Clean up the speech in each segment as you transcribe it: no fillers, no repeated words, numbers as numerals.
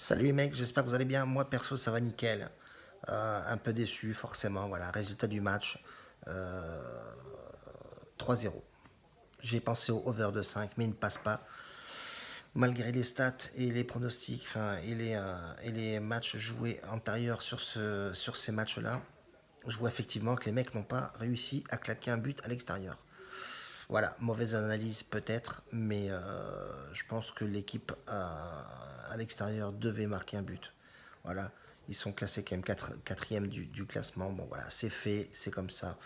Salut les mecs, j'espère que vous allez bien. Moi perso ça va nickel. Un peu déçu forcément. Voilà, résultat du match 3-0. J'ai pensé au over de 5 mais il ne passe pas. Malgré les stats et les pronostics, et les matchs joués antérieurs sur ces matchs-là, je vois effectivement que les mecs n'ont pas réussi à claquer un but à l'extérieur. Voilà, mauvaise analyse peut-être, mais je pense que l'équipe à l'extérieur devait marquer un but. Voilà, ils sont classés quand même quatrième du classement. Bon voilà, c'est fait, c'est comme ça.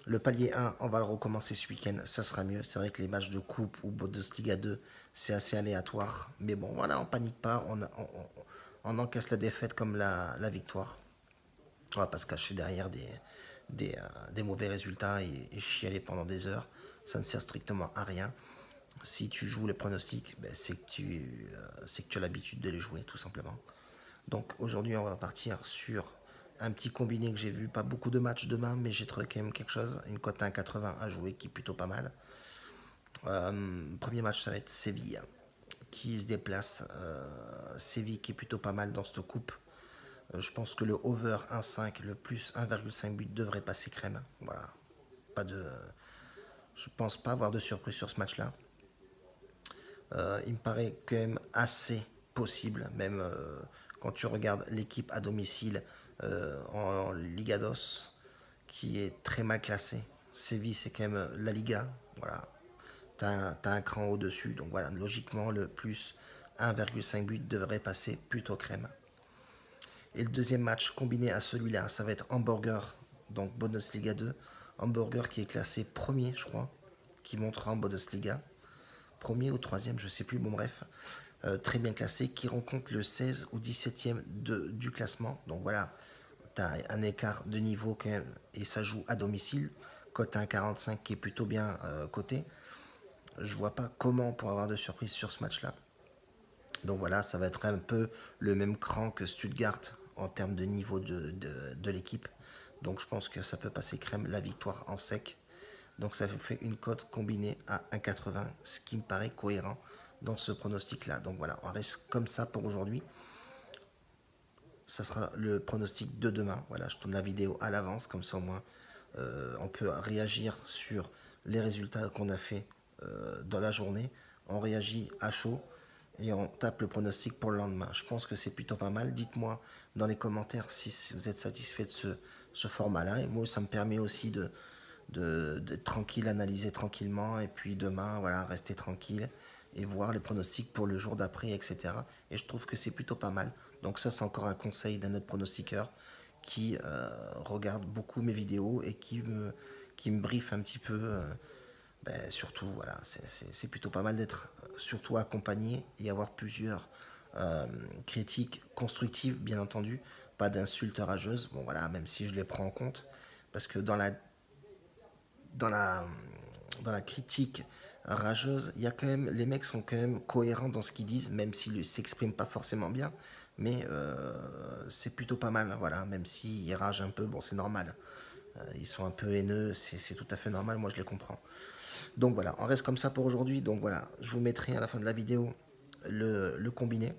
Le palier 1, on va le recommencer ce week-end, ça sera mieux. C'est vrai que les matchs de coupe ou Bundesliga 2, c'est assez aléatoire. Mais bon, voilà, on panique pas, on encaisse la défaite comme la victoire. On va pas se cacher derrière des mauvais résultats et chialer pendant des heures. Ça ne sert strictement à rien. Si tu joues les pronostics, ben c'est que tu as l'habitude de les jouer, tout simplement. Donc aujourd'hui, on va partir sur un petit combiné que j'ai vu. Pas beaucoup de matchs demain, mais j'ai trouvé quand même quelque chose. Une cote à 1,80 à jouer qui est plutôt pas mal. Premier match, ça va être Séville qui se déplace. Séville qui est plutôt pas mal dans cette coupe. Je pense que le over 1,5, le plus 1,5 but devrait passer crème. Voilà. Pas de, je pense pas avoir de surprise sur ce match-là. Il me paraît quand même assez possible, même quand tu regardes l'équipe à domicile en Liga DOS, qui est très mal classée. Séville, c'est quand même la Liga. Voilà. T'as un cran au-dessus. Donc voilà, logiquement, le plus 1,5 but devrait passer plutôt crème. Et le deuxième match combiné à celui-là, ça va être Hamburger, donc Bundesliga 2. Hamburger qui est classé premier, je crois, qui montera en Bundesliga. Premier ou troisième, je sais plus, bon bref. Très bien classé, qui rencontre le 16 ou 17e du classement. Donc voilà, tu as un écart de niveau quand même, et ça joue à domicile. Cote 1,45 qui est plutôt bien coté. Je vois pas comment on pourra avoir de surprise sur ce match-là. Donc voilà, ça va être un peu le même cran que Stuttgart en termes de niveau de l'équipe. Donc je pense que ça peut passer crème, la victoire en sec. Donc ça vous fait une cote combinée à 1,80, ce qui me paraît cohérent dans ce pronostic-là. Donc voilà, on reste comme ça pour aujourd'hui. Ça sera le pronostic de demain. Voilà, je tourne la vidéo à l'avance, comme ça au moins on peut réagir sur les résultats qu'on a fait dans la journée. On réagit à chaud et on tape le pronostic pour le lendemain. Je pense que c'est plutôt pas mal. Dites-moi dans les commentaires si vous êtes satisfait de ce format-là. Et moi, ça me permet aussi d'être tranquille, analyser tranquillement. Et puis demain, voilà, rester tranquille et voir les pronostics pour le jour d'après, etc. Et je trouve que c'est plutôt pas mal. Donc ça, c'est encore un conseil d'un autre pronostiqueur qui regarde beaucoup mes vidéos et qui me briefe un petit peu. Surtout, voilà, c'est plutôt pas mal d'être surtout accompagné et avoir plusieurs critiques constructives, bien entendu, pas d'insultes rageuses. Bon, voilà, même si je les prends en compte, parce que dans la, dans la critique rageuse, il y a quand même, les mecs sont quand même cohérents dans ce qu'ils disent, même s'ils ne s'expriment pas forcément bien, mais c'est plutôt pas mal, voilà, même s'ils ragent un peu, bon, c'est normal. Ils sont un peu haineux, c'est tout à fait normal, moi je les comprends. Donc voilà, on reste comme ça pour aujourd'hui. Donc voilà, je vous mettrai à la fin de la vidéo le combiné.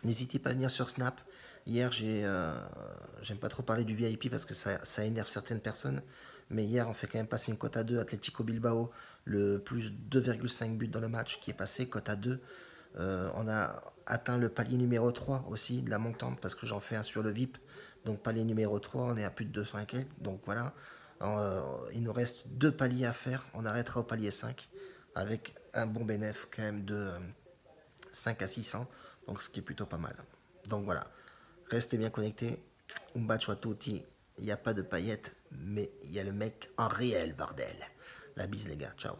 N'hésitez pas à venir sur Snap. Hier, j'aime pas trop parler du VIP parce que ça énerve certaines personnes. Mais hier, on fait quand même passer une cote à 2. Atlético Bilbao, le plus 2,5 buts dans le match qui est passé, cote à 2. On a atteint le palier numéro 3 aussi de la montante parce que j'en fais un sur le VIP. Donc palier numéro 3, on est à plus de 200 et quelques. Donc voilà, il nous reste 2 paliers à faire. On arrêtera au palier 5 avec un bon bénéfice quand même de 5 à 600. Donc ce qui est plutôt pas mal. Donc voilà, restez bien connectés. Un bacio a tutti. Il n'y a pas de paillettes, mais il y a le mec en réel, bordel. La bise les gars, ciao.